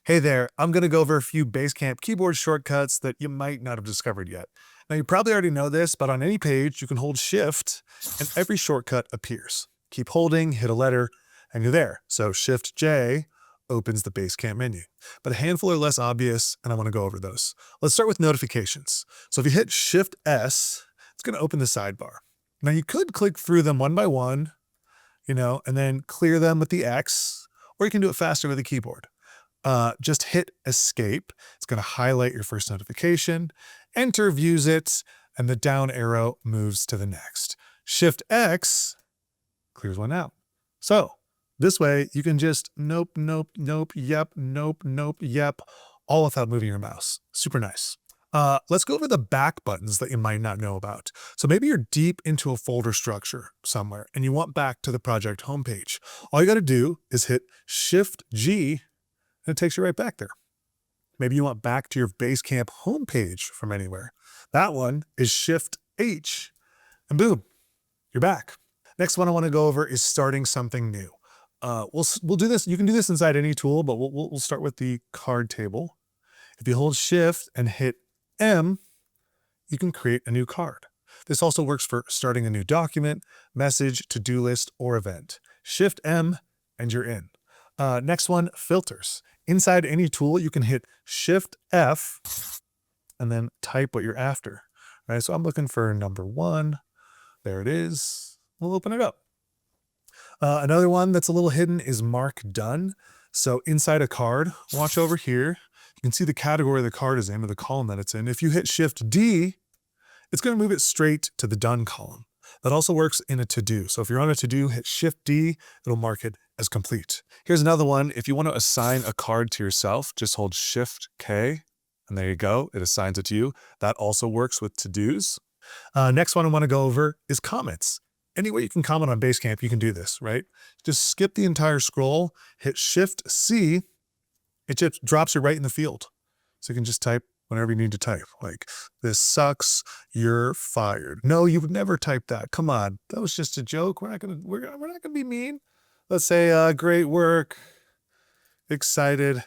Hey there, I'm going to go over a few Basecamp keyboard shortcuts that you might not have discovered yet. Now, you probably already know this, but on any page, you can hold Shift and every shortcut appears. Keep holding, hit a letter, and you're there. So Shift J opens the Basecamp menu. But a handful are less obvious, and I want to go over those. Let's start with notifications. So if you hit Shift S, it's going to open the sidebar. Now, you could click through them one by one, and then clear them with the X, or you can do it faster with the keyboard. Just hit escape. It's going to highlight your first notification. Enter views it, and the down arrow moves to the next. Shift X clears one out. So this way you can just nope, nope, nope, yep, nope, nope, yep, all without moving your mouse. Super nice. Let's go over the back buttons that you might not know about. So maybe you're deep into a folder structure somewhere and you want back to the project homepage. All you got to do is hit Shift G and it takes you right back there. Maybe you want back to your Basecamp homepage from anywhere. That one is Shift H, and boom, you're back. Next one I want to go over is starting something new. We'll do this. You can do this inside any tool, but we'll start with the card table. If you hold Shift and hit M, you can create a new card. This also works for starting a new document, message, to-do list, or event. Shift M and you're in. Next one, filters. Inside any tool, you can hit Shift F and then type what you're after. Right? So I'm looking for number 1. There it is. We'll open it up. Another one that's a little hidden is Mark Done. So inside a card, watch over here. You can see the category the card is in or the column that it's in. If you hit Shift D, it's going to move it straight to the Done column. That also works in a to-do. So if you're on a to-do, hit Shift D, it'll mark it as complete. Here's another one. If you want to assign a card to yourself, just hold Shift K, and there you go. It assigns it to you. That also works with to-dos. Next one I want to go over is comments. Any way you can comment on Basecamp, you can do this, right? Just skip the entire scroll, hit Shift C, it just drops you right in the field. So you can just type whenever you need to type, like, this sucks, you're fired. No, you would never type that. Come on, that was just a joke. We're not gonna be mean. Let's say, great work, excited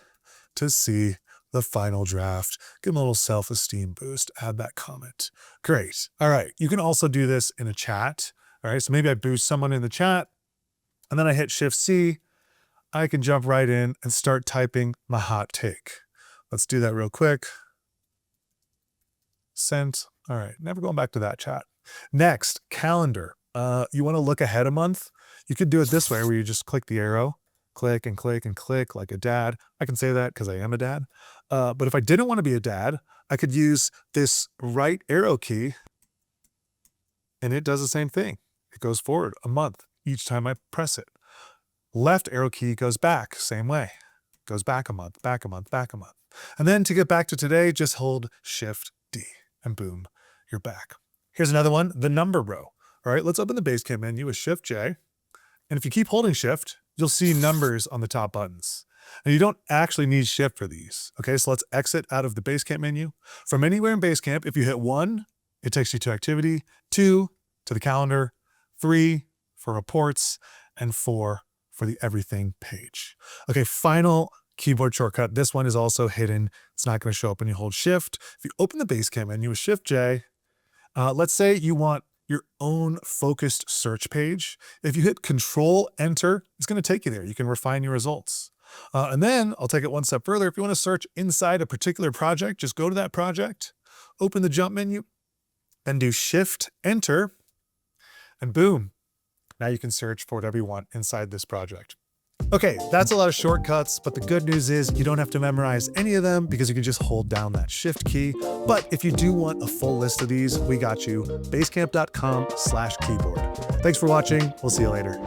to see the final draft. Give them a little self-esteem boost, add that comment. Great. All right, you can also do this in a chat. All right, so maybe I boost someone in the chat, and then I hit Shift C. I can jump right in and start typing my hot take. Let's do that real quick. Sent. All right, never going back to that chat. Next, calendar. You want to look ahead a month? You could do it this way, where you just click the arrow, click and click and click like a dad. I can say that because I am a dad. But if I didn't want to be a dad, I could use this right arrow key, and it does the same thing. It goes forward a month each time I press it. Left arrow key goes back, same way. Goes back a month, back a month, back a month. And then to get back to today, just hold Shift D, and boom, you're back. Here's another one, the number row. All right, let's open the Basecamp menu with Shift J. And if you keep holding Shift, you'll see numbers on the top buttons. And you don't actually need Shift for these. Okay, so let's exit out of the Basecamp menu. From anywhere in Basecamp, if you hit 1, it takes you to activity, 2, to the calendar, 3 for reports, and 4 for the everything page. Okay, final keyboard shortcut. This one is also hidden. It's not going to show up when you hold Shift. If you open the Basecamp menu with Shift J, let's say you want your own focused search page. If you hit Control Enter, it's going to take you there. You can refine your results. And then I'll take it one step further. If you want to search inside a particular project, just go to that project, open the jump menu, then do Shift Enter, and boom, now you can search for whatever you want inside this project. Okay, that's a lot of shortcuts, but the good news is you don't have to memorize any of them because you can just hold down that Shift key. But if you do want a full list of these, we got you. Basecamp.com/keyboard. Thanks for watching. We'll see you later.